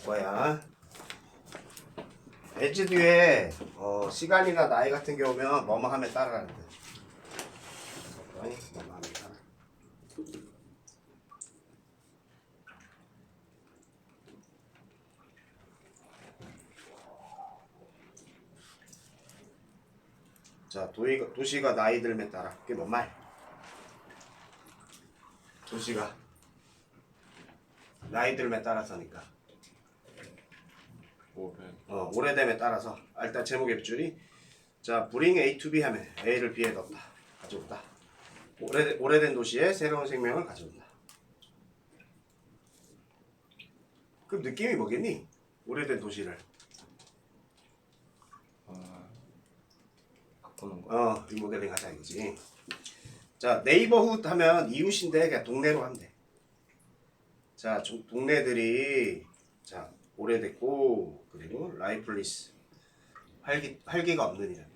거야. 엣지 뒤에 시간이나 나이 같은 게 오면 뭐뭐 하면 따라가는 거. 뭐뭐 하면 따라. 자, 도시가 나이 들면 따라. 그게 뭔 말? 도시가 나이 들면 따라서니까. 오래됨에 따라서. 일단 제목의 빗줄이. 자, bring A to B 하면 A를 B에 넣었다. 가져온다. 오래된 도시에 새로운 생명을 가져온다. 그럼 느낌이 뭐겠니? 오래된 도시를. 바꾸는 거. 리모델링 하자 이거지. 자, 네이버훗 하면 이웃인데 그냥 동네로 하면 돼. 자, 동네들이 자 오래됐고 그리고 라이플리스 활기가 없는 이란.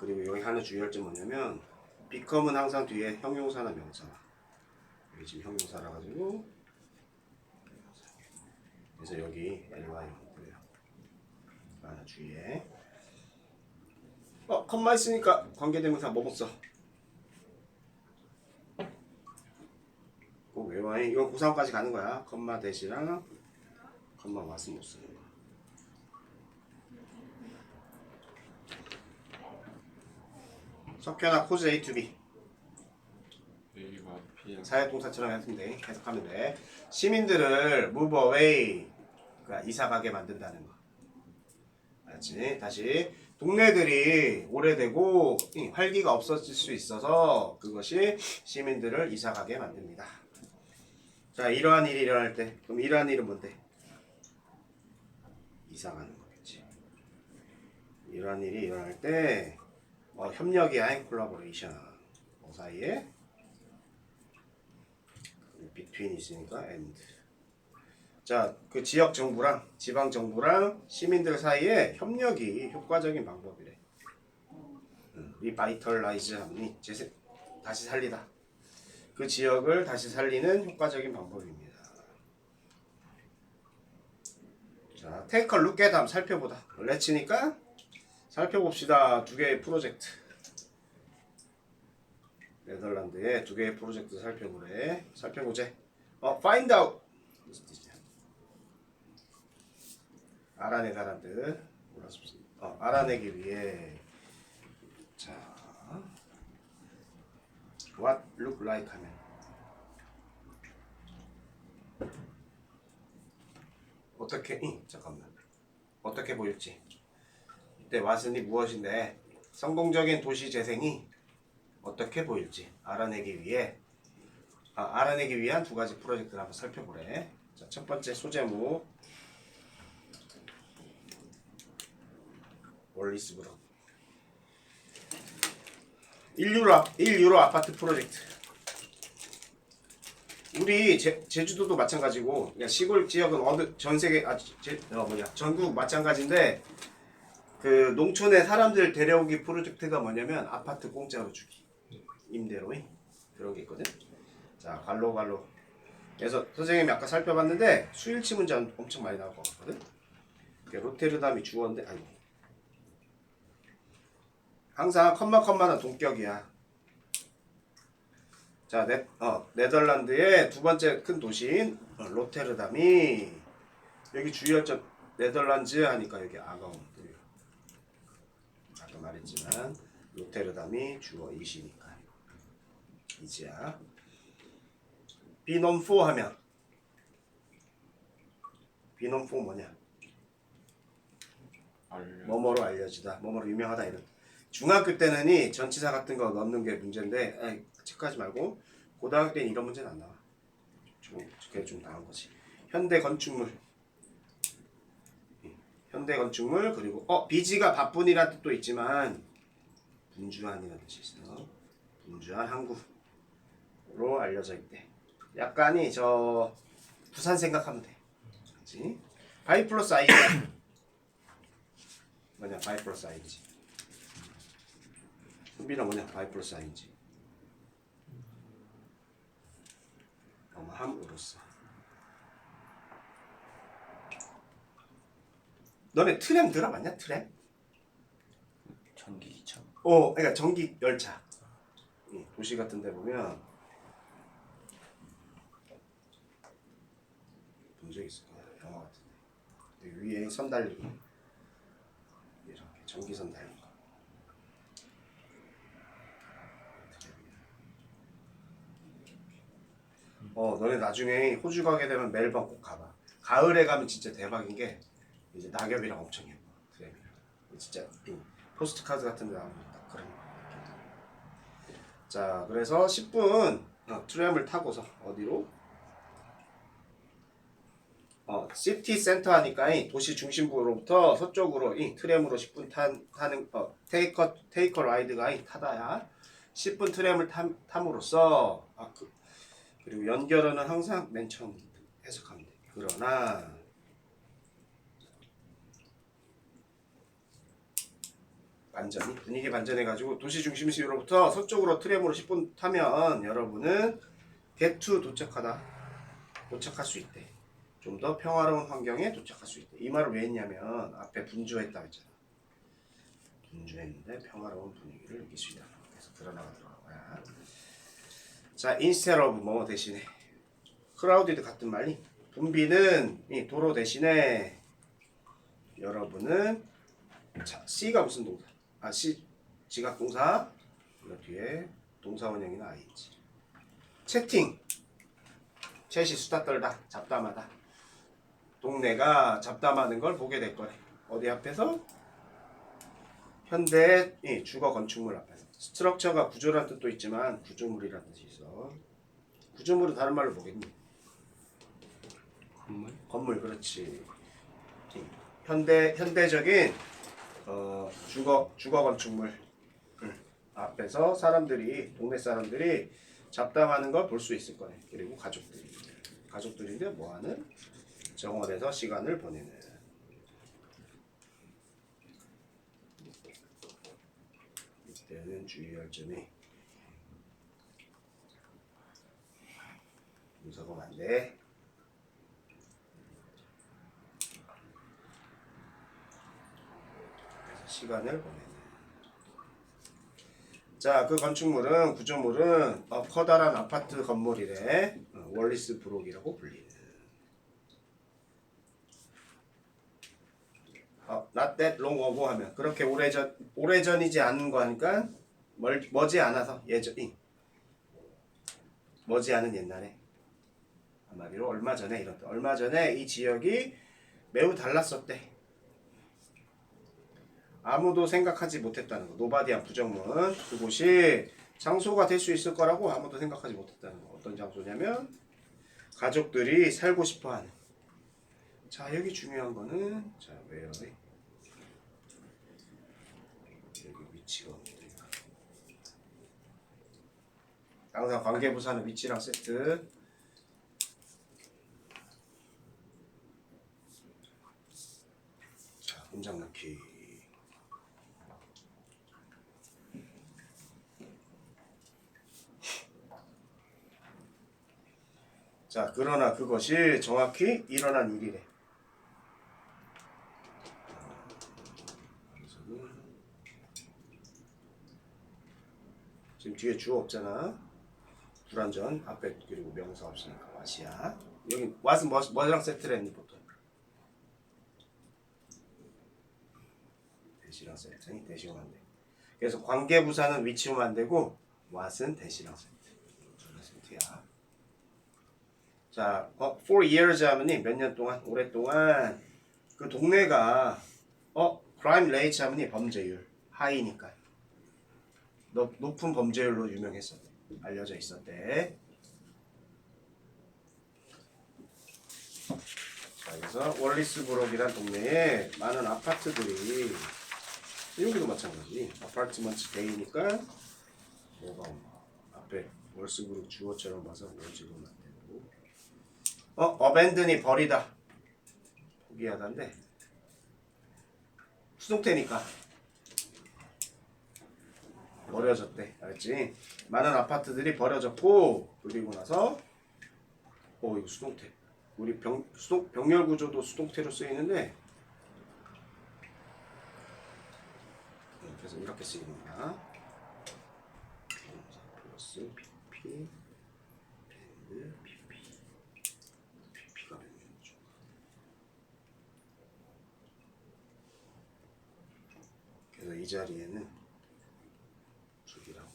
그리고 여기 하나 주의할 점 뭐냐면 become은 항상 뒤에 형용사나 명사. 여기 지금 형용사라 가지고 그래서 여기 ly 그래요. 하나 주의해. 컴마 있으니까 관계대명사 뭐 못 써? 꼭 외워. 이건 고3까지 가는 거야. 컴마 대시랑 컴마 왔으면 못 쓰는 거야. 석현아 코즈 A to B. A와 B랑 사역동사처럼 했으면 돼. 해석하면 돼. 시민들을 move away. 그러니까 이사 가게 만든다는 거. 알지? 다시. 동네들이 오래되고 활기가 없어질 수 있어서 그것이 시민들을 이사 가게 만듭니다. 자, 이러한 일이 일어날 때, 그럼 이러한 일은 뭔데? 이사 가는 거겠지. 이러한 일이 일어날 때 협력이야, 콜라보레이션. 그 사이에 between 있으니까 and. 자, 그 지역 정부랑 지방 정부랑 시민들 사이에 협력이 효과적인 방법이래. 리바이털라이즈 하니 다시 살리다. 그 지역을 다시 살리는 효과적인 방법입니다. 자, take a look at 하면 살펴보다. let치니까 살펴봅시다. 두 개의 프로젝트. 네덜란드의 두 개의 프로젝트 살펴보래. 살펴보재. find out. 알아내다란들 알아내기 위해 자 what look like 하면 어떻게 잠깐만 어떻게 보일지 이때 what이 무엇인데 성공적인 도시 재생이 어떻게 보일지 알아내기 위한 두 가지 프로젝트를 한번 살펴보래. 자, 첫 번째 소제목 월리스브룩 1유로 아파트 프로젝트. 우리 제주도도 마찬가지고 그냥 시골 지역은 어느 전 세계 전국 마찬가지인데 그 농촌에 사람들 데려오기 프로젝트가 뭐냐면 아파트 공짜로 주기 임대로 그런 게 있거든. 자, 갈로 그래서 선생님이 아까 살펴봤는데 수일치 문제 엄청 많이 나올 것 같거든. 로테르담이 주어인데 아니 항상 컴마는 동격이야. 자, 네덜란드의 두 번째 큰 도시인 로테르담이 여기 주의할 점 네덜란드 하니까 여기 아가운 아까 말했지만 로테르담이 주어 이시니까 이지야. 비넘4 하면 비넘4 뭐냐? 뭐뭐로 알려지다, 뭐뭐로 유명하다 이런. 중학교 때는 전치사 같은 거 넣는 게 문제인데 체크하지 말고 고등학교 때는 이런 문제는 안 나와. 그게 좀 나은 거지. 현대 건축물 그리고 비지가 바쁜이라는 뜻도 있지만 분주한이라는 뜻이 있어. 분주한 항구로 알려져 있대. 약간이 저 부산 생각하면 돼. 그렇지? 바이 플러스 아이가 뭐냐? 바이 플러스 아이지. 준비는 뭐냐? 바이 플러스 아이지. 함으로써. 너네 트램 들어봤냐? 트램? 전기기차. 그러니까 전기 열차. 도시 같은 데 보면 본 적 있을 거야. 영화 같은데. 여기 위에 선 달리기. 이렇게 전기선 달리기. 너네 나중에 호주 가게 되면 멜번 꼭 가봐. 가을에 가면 진짜 대박인 게 이제 낙엽이랑 엄청 예뻐. 트램이랑. 진짜 포스트 카드 같은 데 나오면 딱 그런 거. 자, 그래서 10분 트램을 타고서 어디로? 시티 센터 하니까 이 도시 중심부로부터 서쪽으로 이 트램으로 10분 타는 테이커 라이드가 타다야. 10분 트램을 탐으로써 그리고 연결어는 항상 맨 처음 해석하면 돼. 그러나 분위기 반전해가지고 도시 중심지로부터 서쪽으로 트램으로 10분 타면 여러분은 get to 도착할 수 있대. 좀 더 평화로운 환경에 도착할 수 있대. 이 말을 왜 했냐면 앞에 분주했다고 했잖아. 분주했는데 평화로운 분위기를 느낄 수 있다. 그래서 그러나가 들어간 거야. 자, instead of 뭐 대신에 crowded 같은 말이 붐비는 이 도로 대신에 여러분은 C가 무슨 동사? C 지각 동사. 이거 뒤에 동사 원형이나 ing. 채팅. 챗이 수다 떨다, 잡담하다. 동네가 잡담하는 걸 보게 될 거래. 어디 앞에서? 현대 주거 건축물 앞에서. 스트럭처가 구조란 뜻도 있지만 구조물이란 뜻이 있어. 구조물은 다른 말로 뭐겠니? 건물 그렇지. 현대적인 주거 건축물 앞에서 동네 사람들이 잡담하는 걸 볼 수 있을 거네. 그리고 가족들인데 뭐하는? 정원에서 시간을 보내는. 이때는 주의할 점이 문서가 안 돼. 그래서 시간을 보내는. 자, 그 구조물은 커다란 아파트 건물이래. 월리스 브록이라고 불리는. not that long ago 하면 그렇게 오래전이지 않은 거 하니까 머지않아서 머지않은 옛날에. 한마디로 얼마 전에 이런 뜻. 얼마 전에 이 지역이 매우 달랐었대. 아무도 생각하지 못했다는 거. 노바디한 부정문. 그곳이 장소가 될 수 있을 거라고 아무도 생각하지 못했다는 거. 어떤 장소냐면 가족들이 살고 싶어하는. 자, 여기 중요한 거는 왜요? 여기 위치가 없네. 항상 관계부사는 위치랑 세트. 자, 문장 넣기. 자, 그러나 그것이 정확히 일어난 일이래. 지금 뒤에 주어 없잖아. 불완전 앞에 그리고 명사 없으니까 what이야. 여기 what은 뭐랑 세트를 했니 보통? 대시랑 세트. 대시면 안 돼. 그래서 관계부사는 위치면 안 되고 what은 대시랑 세트. 세트야. 자, for years 하면이 몇 년 동안, 오랫동안 그 동네가 crime rate 하면이 범죄율 하이니까 높은 범죄율로 유명했었대. 알려져 있었대. 자, 그래서 월리스브록이란 동네에 많은 아파트들이 여기도 마찬가지. 아파트먼트 데이니까 뭐가 앞에 월스브룩 주어처럼 봐서 월지로 만들고 어벤든이 버리다 포기하다인데 수동태니까 버려졌대. 알았지? 많은 아파트들이 버려졌고 그리고 나서 이거 수동태. 우리 병렬 구조도 수동태로 쓰이는데 이렇게 쓰이는 거야. 플러스 PP 밴드 PP PP가 몇 명이죠? 그래서 이 자리에는 죽이라고.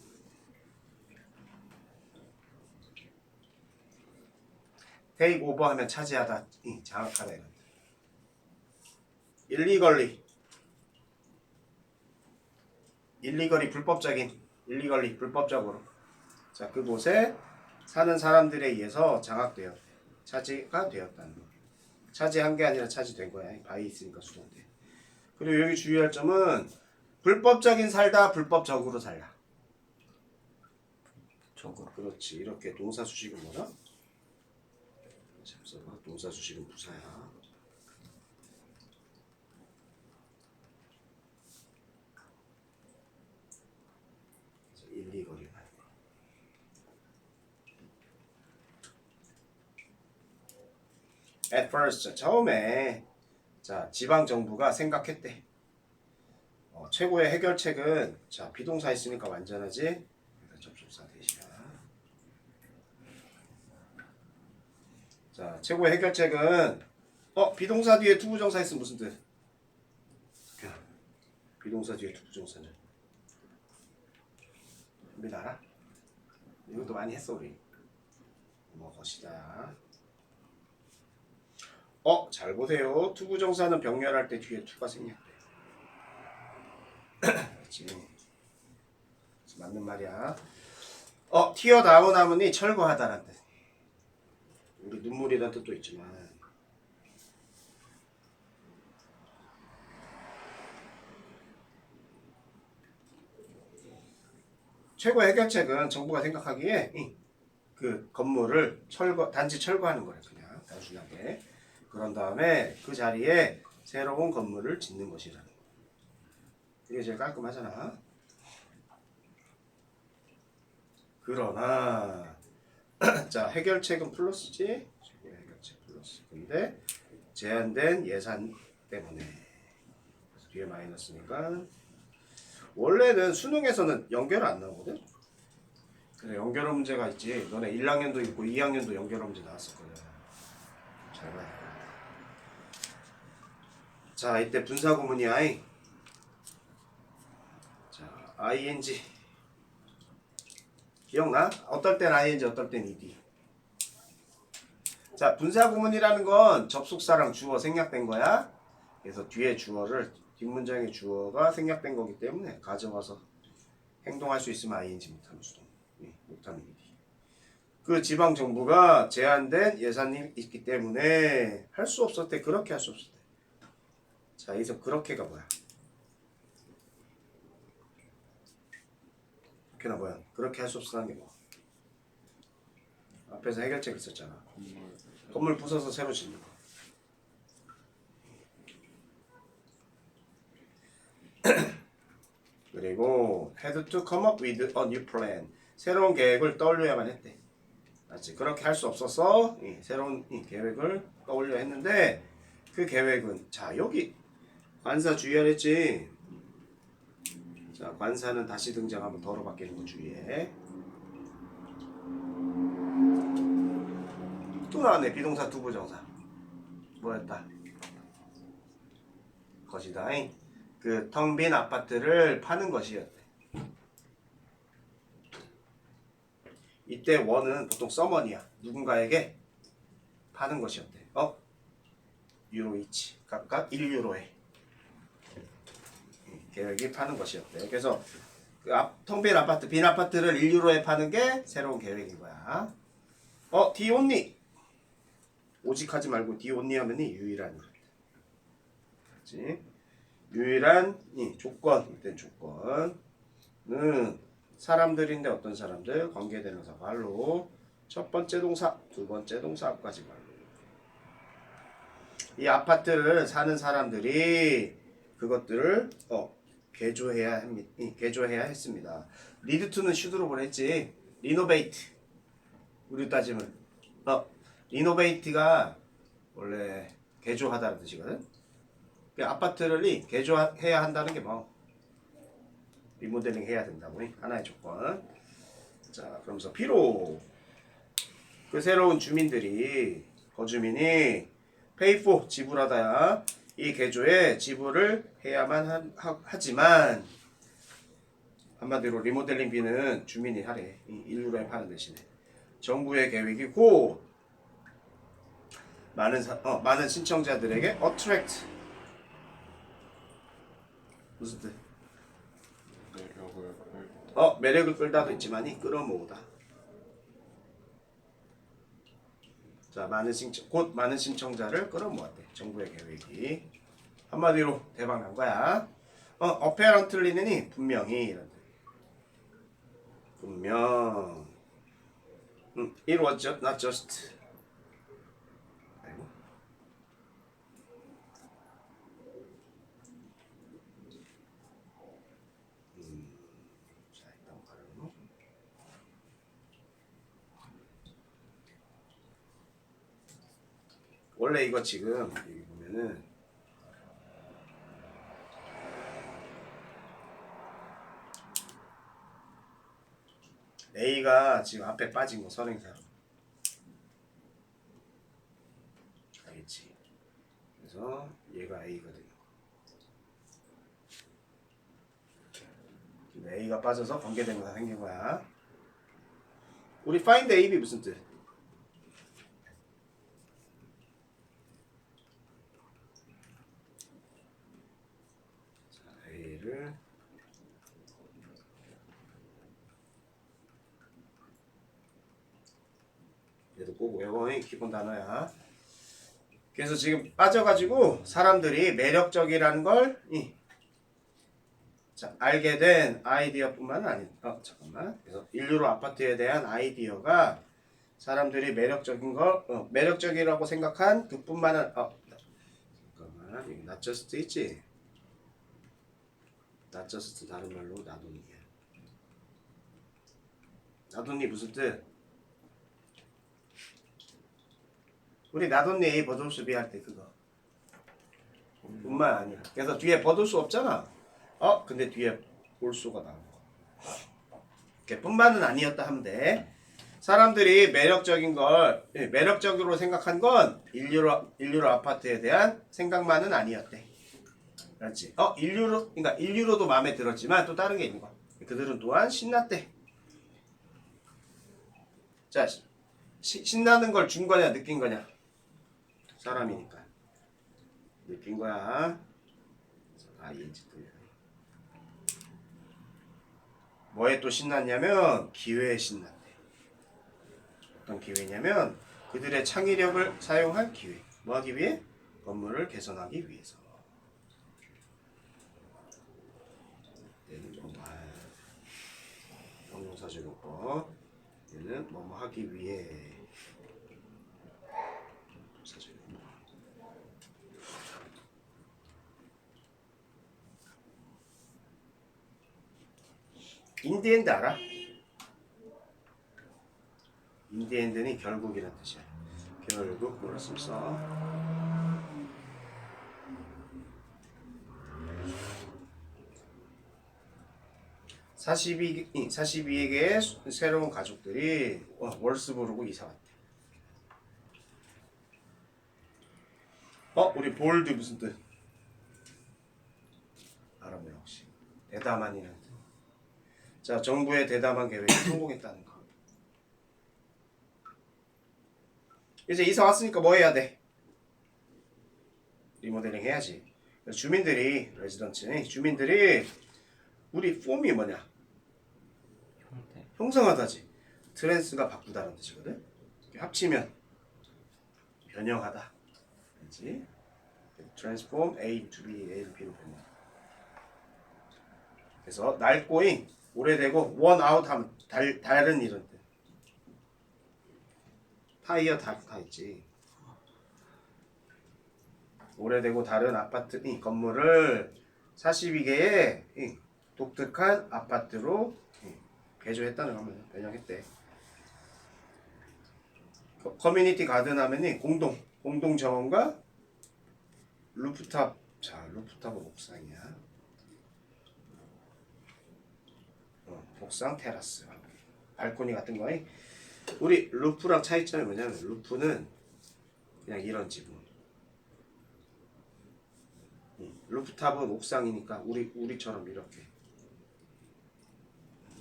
테이크 오버 하면 차지하다, 장악하다 이런. 일리걸리 불법적으로. 자, 그곳에 사는 사람들에 의해서 장악되었, 차지가 되었다는 거. 차지한 게 아니라 차지된 거야. 바이 있으니까 수동태. 그리고 여기 주의할 점은 불법적인 살다, 불법적으로 살다. 적으로. 그렇지. 이렇게 동사 수식은 뭐다? 잡숴봐. 동사 수식은 부사야. 일리거리가. At first, 처음에 자 지방 정부가 생각했대. 최고의 해결책은 자 비동사 있으니까 완전하지. 접속사 대시야. 자 최고의 해결책은 비동사 뒤에 투부정사 있으면 무슨 뜻? 비동사 뒤에 투부정사는 우리 알아? 이것도 많이 했어 우리. 뭐 것이다. 잘 보세요. 투부정사는 병렬할 때 뒤에 투가 생략돼. 그렇지. 맞는 말이야. 튀어나온 하면이 철거하다라는 뜻. 우리 눈물이라는 뜻도 있지만 최고 해결책은 정부가 생각하기에 그 건물을 단지 철거하는 거예요. 그냥 단순하게. 그런 다음에 그 자리에 새로운 건물을 짓는 것이라는 거. 이게 제일 깔끔하잖아. 그러나 자 해결책은 플러스지. 최고 해결책 플러스. 근데 제한된 예산 때문에 그래서 뒤에 마이너스니까 원래는 수능에서는 연결 안 나오거든. 그래서 연결 문제가 있지. 너네 1학년도 있고 2학년도 연결 문제 나왔을 거야. 잘 봐야 돼. 자 이때 분사 구문이야. 자 ing 기억나? 어떨 땐 ing 어떨 땐 ed. 자 분사 구문이라는 건 접속사랑 주어 생략된 거야. 그래서 뒤에 주어를 뒷문장의 주어가 생략된 거기 때문에 가져와서 행동할 수 있으면 ing 못하면 수동. 못하면 ed. 그 지방 정부가 제한된 예산이 있기 때문에 할 수 없을 때 그렇게 할 수 없을 때. 자 여기서 그렇게가 뭐야? 그렇게나 뭐야? 그렇게 할 수 없다는 게 뭐? 앞에서 해결책 있었잖아. 건물 부숴서 새로 짓는 거. 그리고 had to come up with a new plan. 새로운 계획을 떠올려야만 했대. 맞지? 그렇게 할 수 없어서 새로운 계획을 떠올려 했는데 그 계획은 자 여기 관사 주의하랬지. 자 관사는 다시 등장하면 더러 바뀌는 거 주의해. 또 나왔네. 비동사 투부정사. 뭐였다? 것이다. 그 텅 빈 아파트를 파는 것이었대. 이때 원은 보통 서머니야. 누군가에게 파는 것이었대. 유로 이치 각각 1유로에 계획이 파는 것이었대. 그래서 그 텅 빈 아파트, 빈 아파트를 1유로에 파는 게 새로운 계획인 거야. 디온니 오직 하지 말고 디온니 하면이 유일한. 그렇지? 유일한 조건. 이때 조건은 사람들인데 어떤 사람들? 관계대명사 말로 첫 번째 동사, 두 번째 동사 앞까지 말로. 이 아파트를 사는 사람들이 그것들을 개조해야 했습니다. 리드 투는 슈드로 보냈지. 리노베이트. 우리 따지면 리노베이트가 원래 개조하다는 뜻이거든. 그 아파트를 개조해야 한다는 게 뭐? 리모델링 해야 된다고. 하나의 조건. 자, 그러면서 비록 그 새로운 주민들이 거주민이 pay for 지불하다야 이 개조에 지불을 해야만 하지만 한마디로 리모델링비는 주민이 하래. 이 인류로에 파는 대신에 정부의 계획이 곧 많은 신청자들에게 attract 무슨 뜻? 매력을 끌다도 있지만이 끌어모으다. 자, 곧 많은 신청자를 끌어모았대. 정부의 계획이 한마디로 대박 난 거야. apparently는 분명히 이런 뜻. 분명. It was not just. 아이고. 자, 일단 가르노. 원래 이거 지금 여기 보면은 A가 지금 앞에 빠진 거 선행사. 알겠지? 그래서 얘가 A가 되는 거. 근데 A가 빠져서 관계대명사 생긴 거야. 우리 find A, B 무슨 뜻? 자, A를 얘도 꼭 외워. 기본 단어야. 그래서 지금 빠져가지고 사람들이 매력적이라는 걸 알게 된 아이디어뿐만 아니 잠깐만. 그래서 인류로 아파트에 대한 아이디어가 사람들이 매력적이라고 생각한 그뿐만은 잠깐만. 여기 not just 있지? not just 다른 말로 나돈니야. 나돈니 무슨 뜻? 우리 나돈니 버돌수비 할 때 그거 뿐만 아니라 그래서 뒤에 버돌수 없잖아. 근데 뒤에 올수가 나온 거. 뿐만은 아니었다 하면 돼. 사람들이 매력적으로 생각한 건 인류로 아파트에 대한 생각만은 아니었대. 그렇지? 그러니까 인류로도 마음에 들었지만 또 다른 게 있는 거야. 그들은 또한 신났대. 자, 신나는 걸 준 거냐 느낀 거냐? 사람이니까 느낀 거야. 인지 돌려. 뭐에 또 신났냐면 기회에 신났대. 어떤 기회냐면 그들의 창의력을 사용할 기회. 뭐 하기 위해? 건물을 개선하기 위해서. 얘는 형용사적용법. 얘는 뭐뭐 하기 위해. 인디엔드 알아? 인디엔드는 결국이란 뜻이야. 결국 뭐라 쓰면 써? 사시비에게 새로운 가족들이 월스부르고 이사 왔대. 우리 볼드 무슨 뜻? 알아보냐 혹시? 대담한이라는 뜻. 자, 정부의 대담한 계획이 성공했다는 거. 이제 이사 왔으니까 뭐 해야 돼? 리모델링 해야지. 주민들이 우리 폼이 뭐냐? 형성하다지. 트랜스가 바꾸다는 뜻이거든. 합치면 변형하다. 그렇지? transform A to B, A를 B로 변형. 그래서 낡고잉 오래되고 worn out 하면 다른 이런 뜻. 타이어 다 있지. 오래되고 다른 아파트 건물을 42개의 독특한 아파트로 개조했다는 거면 변형했대. 커뮤니티 가든 하면이 공동 정원과 루프탑. 자, 루프탑은 옥상이야. 옥상 테라스 발코니 같은 거에 우리 루프랑 차이점이 뭐냐면 루프는 그냥 이런 지붕 루프탑은 옥상이니까 우리처럼 이렇게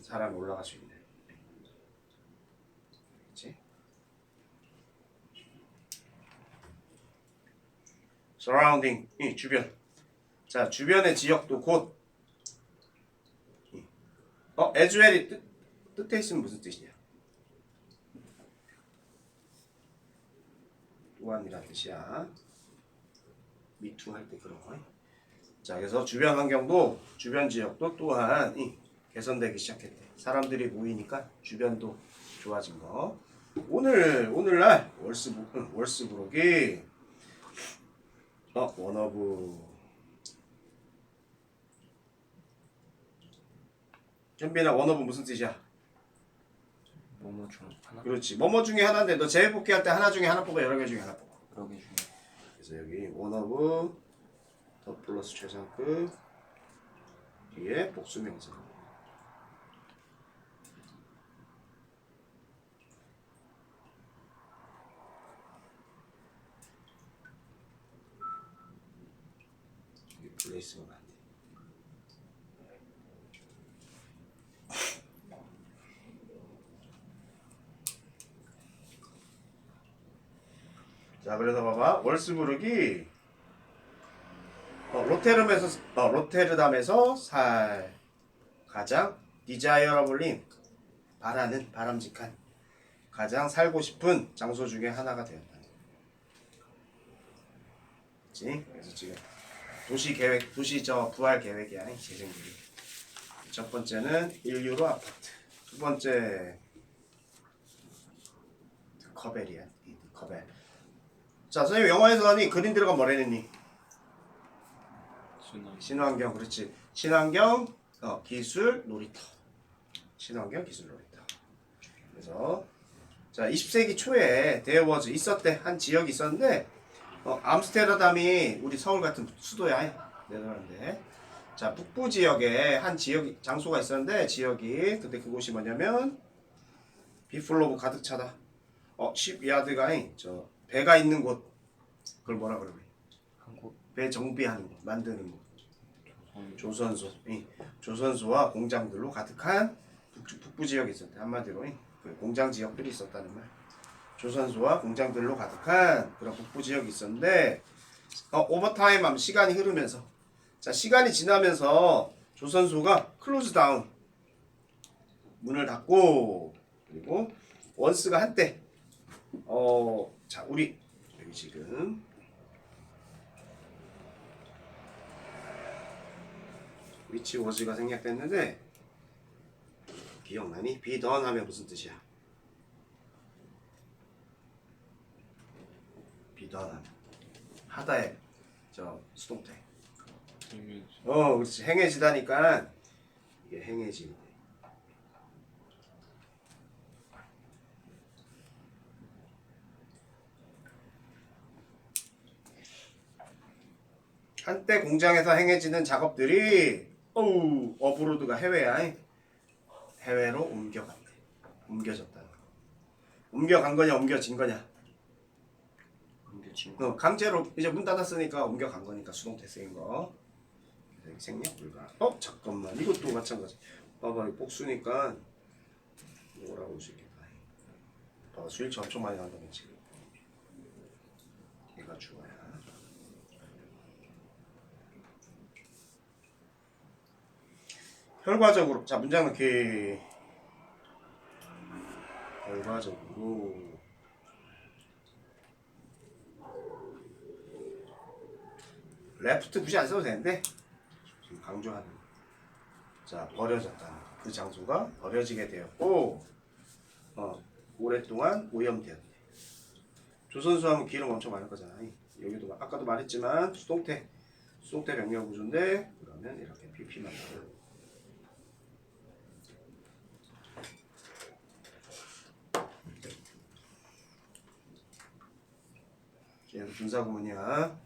사람이 올라갈 수 있는 그렇지? surrounding 이 주변 자 주변의 지역도 곧 as well이 뜻에 있으면 무슨 뜻이냐 또한이라는 뜻이야 미투 할 때 그런 거 자 그래서 주변 환경도 주변 지역도 또한 개선되기 시작했대 사람들이 모이니까 주변도 좋아진 거 오늘날 월스브룩이 원어브 현빈아 원어브 무슨 뜻이야? 뭐뭐 중 하나? 그렇지 뭐뭐 중에 하나인데 너 제외 뽑기 할 때 하나 중에 하나 뽑아 여러 개 중에 하나 뽑아 여러 개 중에 그래서 여기 원어브 더 플러스 최상급 뒤에 복수명사 여기 플레이스가 안돼 자 그래서 봐봐 월스부르기 로테르담에서 살 가장 디자이어러블린 바라는 바람직한 가장 살고 싶은 장소 중에 하나가 되었다. 그렇지? 그래서 지금 도시 계획, 부활 계획이야, 재생 계획. 첫 번째는 1유로 아파트. 두 번째 커벨이야, 커벨. 자, 선생님 영어에서 하니 그림 들어가 뭐라 했니? 친환경 그렇지 친환경 기술 놀이터 친환경 기술 놀이터 그래서 자 20세기 초에 데어워즈 있었대 한 지역이 있었는데 암스테르담이 우리 서울 같은 수도야 네덜란드 자 북부 지역에 한 지역 장소가 있었는데 지역이 근데 그곳이 뭐냐면 비플로브 가득 차다 10야드가 저 배가 있는 곳 그걸 뭐라 그러니 배 정비하는 곳 만드는 곳 조선소와 공장들로 가득한 북부 지역이 있었대 한마디로 그 공장 지역들이 있었다는 말 조선소와 공장들로 가득한 그런 북부 지역이 있었는데 오버타임 하면 시간이 흐르면서 자 시간이 지나면서 조선소가 클로즈 다운 문을 닫고 그리고 원스가 한때 자 우리 여기 지금 위치 워즈가 생략됐는데 기억나니? 비던 하면 무슨 뜻이야? 비던 하면 하다의 저 수동태 그렇지 행해지다니까 이게 행해지 한때 공장에서 행해지는 작업들이 어브로드가 해외야 해외로 옮겨갔대 옮겨졌다는 거 옮겨간 거냐 옮겨진 거냐 옮겨진 거 강제로 이제 문 닫았으니까 옮겨간 거니까 수동태 쓰인 거 생략 불가 잠깐만 이것도 마찬가지 봐봐 복수니까 뭐라고 할 수 있겠다 봐봐 수일치 엄청 많이 나온다고 지금 얘가 주어야 결과적으로 자 문장 넣기 결과적으로 레프트 굳이 안 써도 되는데 지금 강조하는 자 버려졌다는 그 장소가 버려지게 되었고 오랫동안 오염되었네 조선소 하면 기름 엄청 많을 거잖아 여기도 아까도 말했지만 수동태 병렬 구조인데 그러면 이렇게 PP만 나와요 얘는 분사구문이야.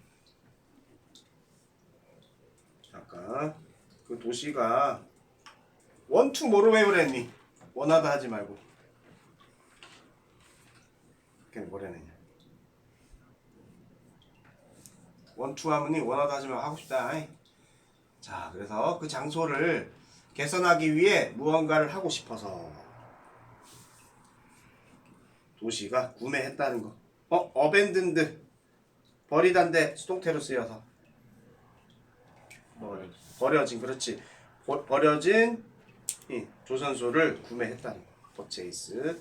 아까 그 도시가 원투 뭐로 외우랬니? 원하다 하지 말고. 걔 뭐라느냐. 원투 하면이 원하다 하지 말고 하고 싶다. 자, 그래서 그 장소를 개선하기 위해 무언가를 하고 싶어서 도시가 구매했다는 거. 어벤든드 버리단데 수동태로 쓰여서 버려진 그렇지. 버려진 이 조선소를 구매했다는 거. 퍼체이스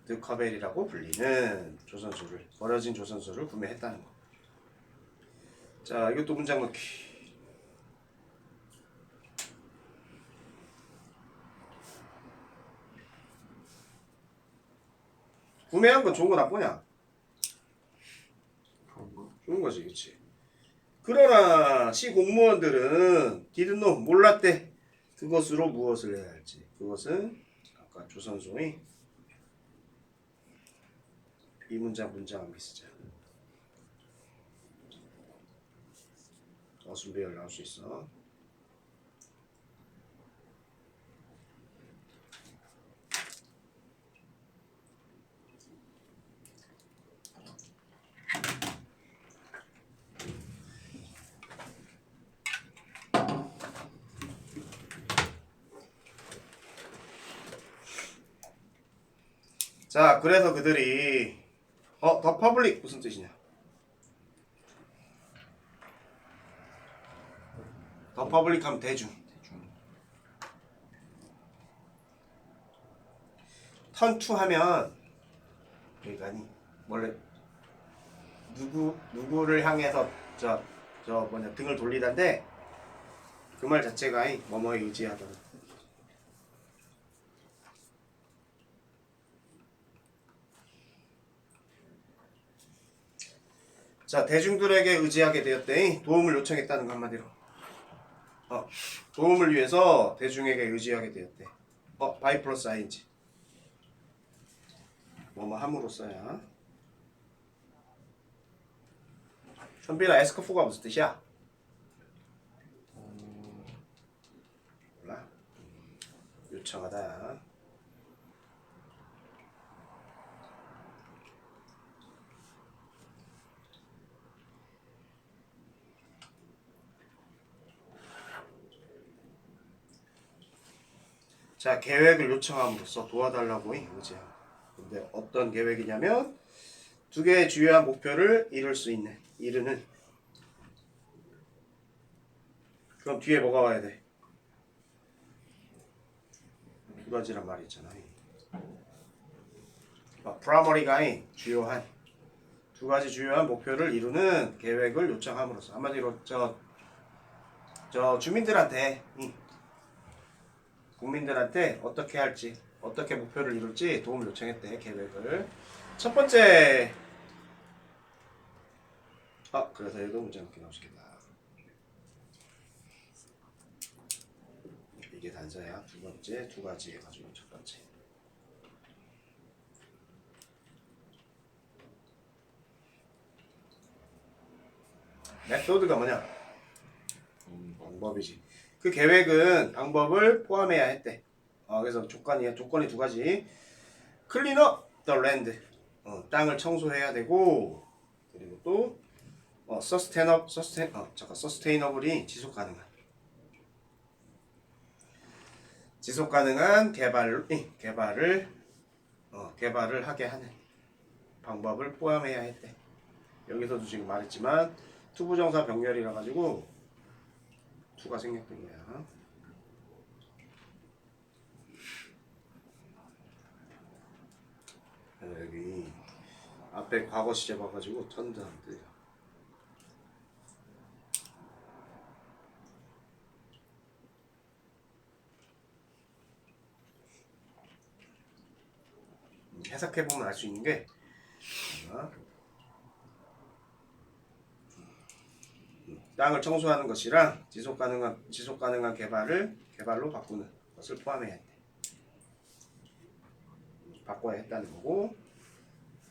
드커벨이라고 불리는 조선소를 버려진 조선소를 구매했다는 거. 자, 이것도 문장 넣기. 구매한 건 좋은 거 나쁘냐? 좋은 거지, 그렇지. 그러나 시 공무원들은 didn't know 몰랐대. 그것으로 무엇을 해야 할지. 그것은 아까 조선소의 이 문장 함께 쓰자. 어순배열 나올 수 있어. 자, 그래서 그들이 더 퍼블릭 무슨 뜻이냐? 더 퍼블릭 하면 대중. 턴투 하면 그러니까 원래 누구를 향해서 저 등을 돌리다인데 그 말 자체가 뭐뭐에 의지하다. 자, 대중들에게 의지하게 되었대. 도움을 요청했다는 것 한마디로. 도움을 위해서 대중에게 의지하게 되었대. 바이 플러스 아인지. 뭐뭐 함으로써야. 현빈아, 에스크포가 무슨 뜻이야? 몰라. 요청하다. 자, 계획을 요청함으로써 도와달라고 의지함. 근데 어떤 계획이냐면 두 개의 주요한 목표를 이룰 수 있는 이르는. 그럼 뒤에 뭐가 와야 돼? 두 가지란 말이 있잖아. 프라머리가 주요한 두 가지 주요한 목표를 이루는 계획을 요청함으로써 한마디로 저 주민들한테 국민들한테 어떻게 할지 어떻게 목표를 이룰지 도움을 요청했대. 계획을. 첫 번째 그래서 이거 문제 넣기 나오시겠다. 이게 단서야. 두 번째 두 가지 해가지고 첫 번째 메소드가 뭐냐? 방법이지. 그 계획은 방법을 포함해야 했대. 그래서 조건이 두 가지. Clean up the land. 땅을 청소해야 되고, 그리고 또 sustainable이 지속 가능한 개발을 하게 하는 방법을 포함해야 했대. 여기서도 지금 말했지만 투부정사 병렬이라 가지고 투가 생략된 거야. 여기 앞에 과거 시제 봐가지고 턴드한데 해석해보면 알 수 있는 게 땅을 청소하는 것이랑 지속 가능한 개발로 바꾸는 것을 포함해야 돼. 바꿔야 했다는 거고.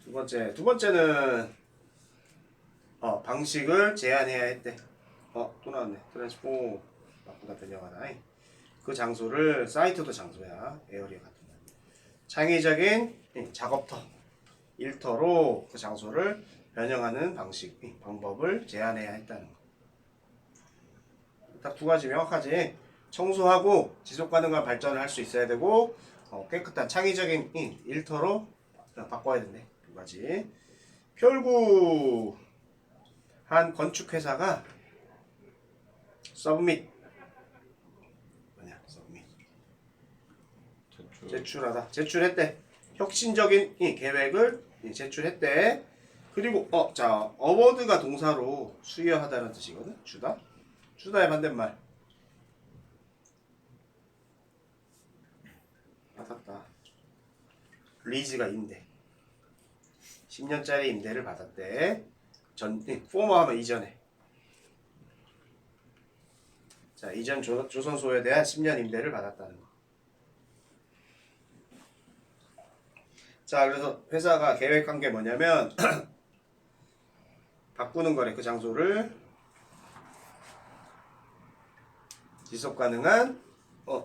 두 번째는 방식을 제한해야 했대. 또 나왔네. 트랜스포 바꾸다 변형하다. 그 장소를 사이트도 장소야. 에어리어 같은 거. 창의적인 작업터, 일터로 그 장소를 변형하는 방식, 방법을 제안해야 했다는 거. 딱 두 가지 명확하지. 청소하고 지속 가능한 발전을 할 수 있어야 되고 깨끗한 창의적인 일터로 바꿔야 된대. 두 가지. 결국 한 건축 회사가 서브밋 뭐냐? 서브밋 제출하다. 제출했대. 혁신적인 계획을 제출했대. 그리고 자 어워드가 동사로 수여하다는 뜻이거든. 주다. 주다의 반대말. 받았다. 리즈가 임대. 10년짜리 임대를 받았대. 포머하면 이전에. 자, 이전 조선소에 대한 10년 임대를 받았다는 거. 자, 그래서 회사가 계획한 게 뭐냐면 바꾸는 거래. 그 장소를 지속 가능한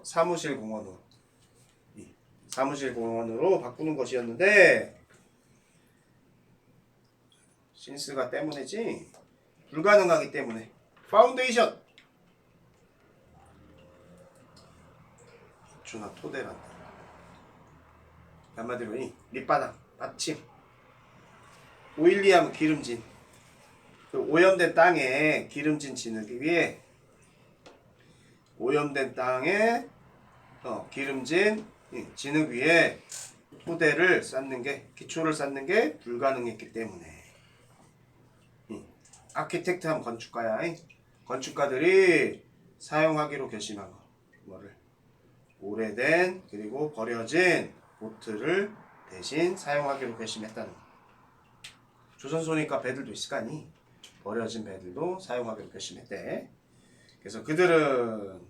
사무실 공원으로. 사무실 공원으로 바꾸는 것이었는데 신스가 때문이지 불가능하기 때문에 파운데이션 기초나 토대란다. 한마디로 밑바닥 받침 오일리하면 기름진 그 오염된 땅에 기름진 지르기 위해 오염된 땅에 기름진 진흙 위에 토대를 쌓는 게 기초를 쌓는 게 불가능했기 때문에 아키텍트 하면 건축가야. 건축가들이 사용하기로 결심한 거 뭐를 오래된 그리고 버려진 보트를 대신 사용하기로 결심했다는 거. 조선소니까 배들도 있을 거 아니. 버려진 배들도 사용하기로 결심했대. 그래서 그들은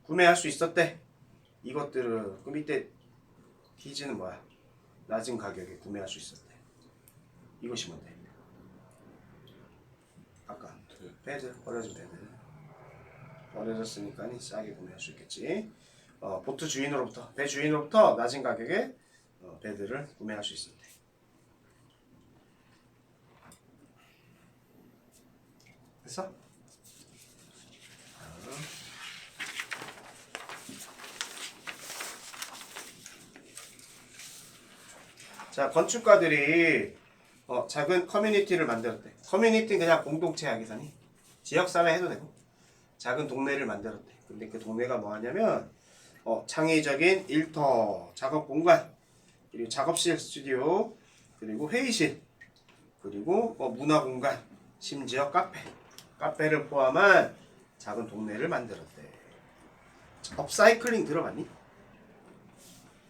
구매할 수 있었대. 이것들은 그 밑에 기지는 뭐야? 낮은 가격에 구매할 수 있었대. 이것이 뭔데? 아까 배들 버려진 배들 버려졌으니까 싸게 구매할 수 있겠지. 보트 주인으로부터 배 주인으로부터 낮은 가격에 배들을 구매할 수 있었대. 됐어? 자, 건축가들이 작은 커뮤니티를 만들었대. 커뮤니티는 그냥 공동체야, 기사니. 지역사회 해도 되고. 작은 동네를 만들었대. 근데 그 동네가 뭐 하냐면, 창의적인 일터, 작업 공간, 그리고 작업실, 스튜디오, 그리고 회의실, 그리고 문화 공간, 심지어 카페를 포함한 작은 동네를 만들었대. 업사이클링 들어봤니?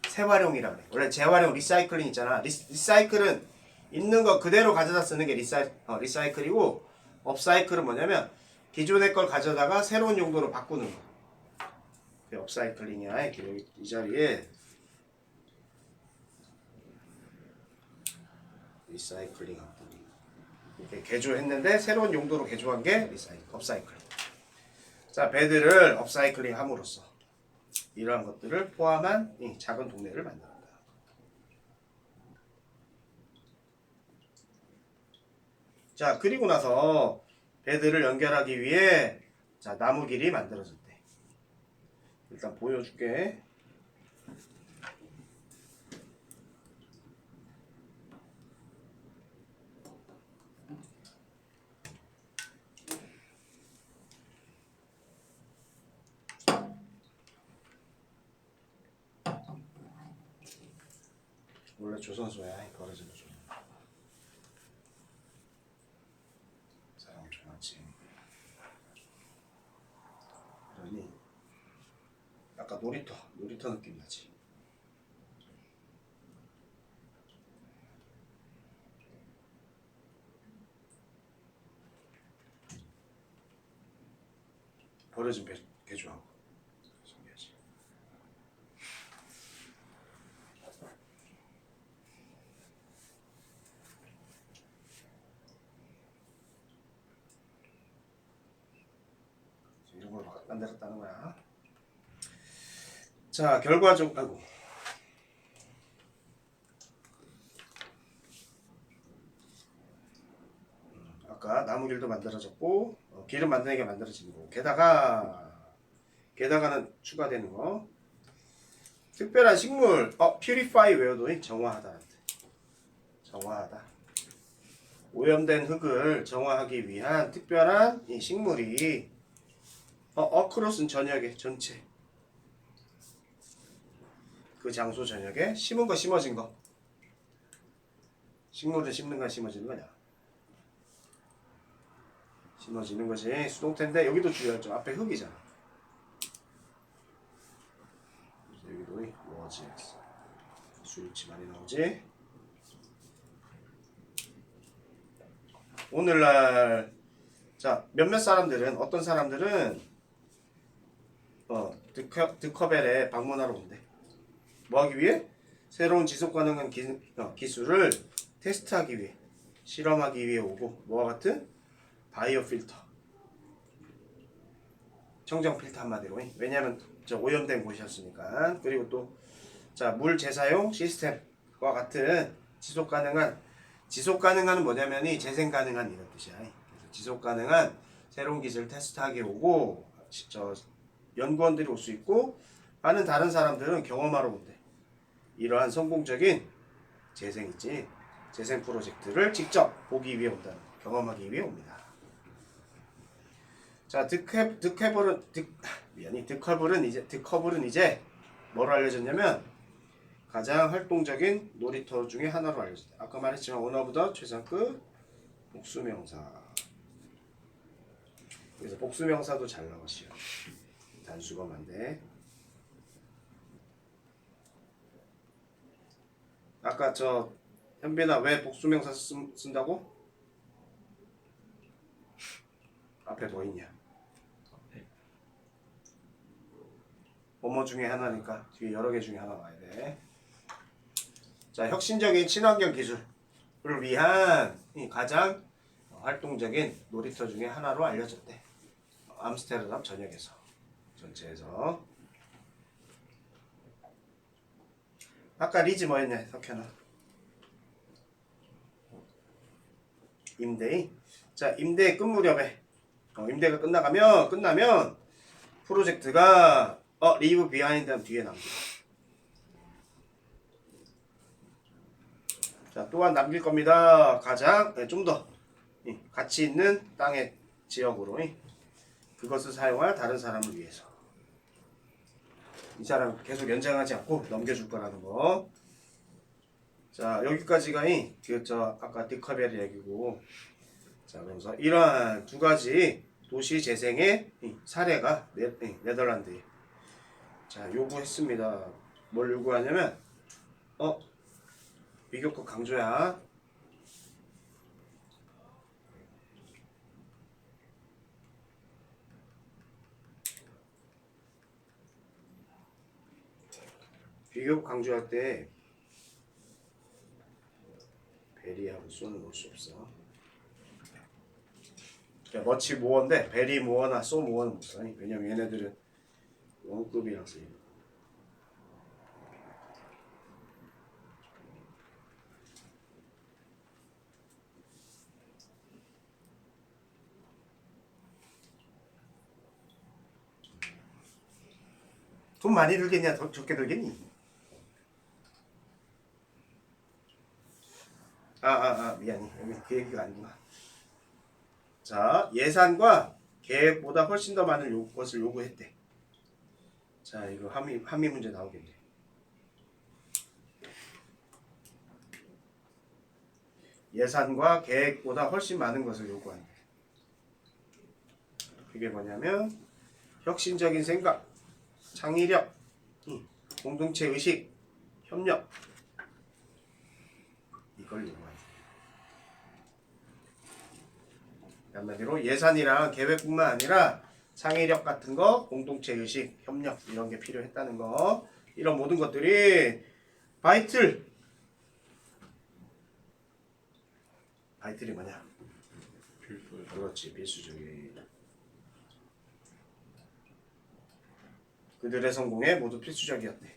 재활용이라 그래. 원래 재활용, 리사이클링 있잖아. 리사이클은 있는 거 그대로 가져다 쓰는 게 리사이클이고, 업사이클은 뭐냐면 기존의 걸 가져다가 새로운 용도로 바꾸는 거. 그게 업사이클링이야. 이 자리에 리사이클링 이렇게 개조했는데 새로운 용도로 개조한 게 업사이클링. 자, 배들을 업사이클링 함으로써 이러한 것들을 포함한 이 작은 동네를 만든다. 자, 그리고 나서 배들을 연결하기 위해 자, 나무길이 만들어졌대. 일단 보여줄게. 원래 조선소야. 버려진 거. 사용 종합지. 그러니 아까 놀이터 느낌 나지. 버려진 배 개조하고. 신기하지. 이런 걸 만들었다는 거야. 자, 결과적 아이고. 아까 나무길도 만들어졌고 기름 만드는 게 만들어지는 거고 게다가는 추가되는 거. 특별한 식물 purify 외워도 정화하다. 정화하다. 오염된 흙을 정화하기 위한 특별한 이 식물이 어크로스는 전역에 전체 그 장소 전역에 심은 거 심어진 거. 식물은 심는 거야 심어지는 거냐? 심어지는 것이 수동태인데 여기도 중요하죠. 앞에 흙이잖아. 여기도 뭐지? 수일치 많이 나오지? 오늘날 자 몇몇 사람들은 어떤 사람들은 드커벨에 방문하러 온대. 뭐 하기 위해? 새로운 지속 가능한 기술을 테스트하기 위해 실험하기 위해 오고 뭐와 같은? 바이오 필터 청정 필터 한마디로 왜냐하면 저 오염된 곳이었으니까. 그리고 또 자 물 재사용 시스템과 같은 지속 가능한 뭐냐면이 재생 가능한 이런 뜻이야. 그래서 지속 가능한 새로운 기술 테스트하기 오고 저 연구원들이 올 수 있고 많은 다른 사람들은 경험하러 온대. 이러한 성공적인 재생 프로젝트를 직접 보기 위해 온다는 경험하기 위해 옵니다. 자 드커블은 이제 뭐로 알려졌냐면 가장 활동적인 놀이터 중에 하나로 알려졌다. 아까 말했지만 원어보다 최상급 복수명사. 그래서 복수명사도 잘 나와 시험. 단수검한데. 아까 저 현빈아 왜 복수명사 쓴다고? 앞에 뭐 있냐? 뭐뭐 중에 하나니까 뒤에 여러 개 중에 하나 와야 돼. 자, 혁신적인 친환경 기술을 위한 가장 활동적인 놀이터 중에 하나로 알려졌대. 암스테르담 전역에서 전체에서. 아까 리즈 뭐였냐 석현아? 임대인. 자, 임대 끝 무렵에 임대가 끝나면 프로젝트가 리브 비하인드 하면 뒤에 남겨. 자, 또한 남길 겁니다. 가장 좀 더 가치 있는 땅의 지역으로 그것을 사용할 다른 사람을 위해서. 이 사람 계속 연장하지 않고 넘겨줄 거라는 거. 자, 여기까지가 아까 디커벨 얘기고. 자, 그래서 이러한 두 가지 도시 재생의 사례가 네덜란드에 자 요구했습니다. 뭘 요구하냐면 비교급 강조야. 비교급 강조할 때 베리하고 쏘는 올 수 없어. 자, 머치 모어인데 베리 모어나 쏘 모어는 못 써. 왜냐면 얘네들은 원급이라서. 돈 많이 들겠냐 더 적게 들겠니? 미안해. 여기 그 얘기가 아니구나. 자, 예산과 계획보다 훨씬 더 많은 것을 요구했대. 자, 이거 한미 문제 나오겠네. 예산과 계획보다 훨씬 많은 것을 요구한대. 그게 뭐냐면 혁신적인 생각, 창의력, 공동체 의식, 협력 이걸 요구한대. 한마디로 예산이랑 계획뿐만 아니라 창의력 같은 거, 공동체 의식, 협력 이런 게 필요했다는 거. 이런 모든 것들이 바이틀이 뭐냐? 그렇지, 필수적인. 그들의 성공에 모두 필수적이었대.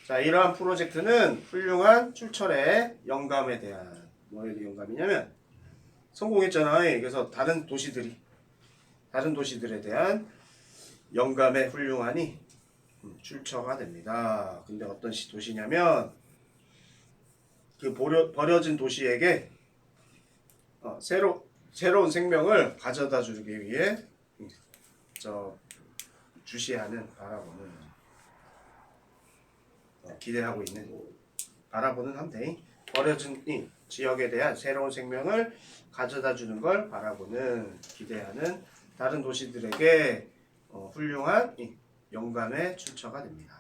자, 이러한 프로젝트는 훌륭한 출처의 영감에 대한 뭐에 대한 영감이냐면 성공했잖아. 그래서 다른 도시들에 대한 영감의 훌륭한이 출처가 됩니다. 근데 어떤 도시냐면 그 버려진 도시에게 새로운 생명을 가져다 주기 위해 주시하는 바라보는 기대하고 있는 바라보는 함대 버려진 이 지역에 대한 새로운 생명을 가져다 주는 걸 바라보는 기대하는 다른 도시들에게 훌륭한 이 영감의 출처가 됩니다.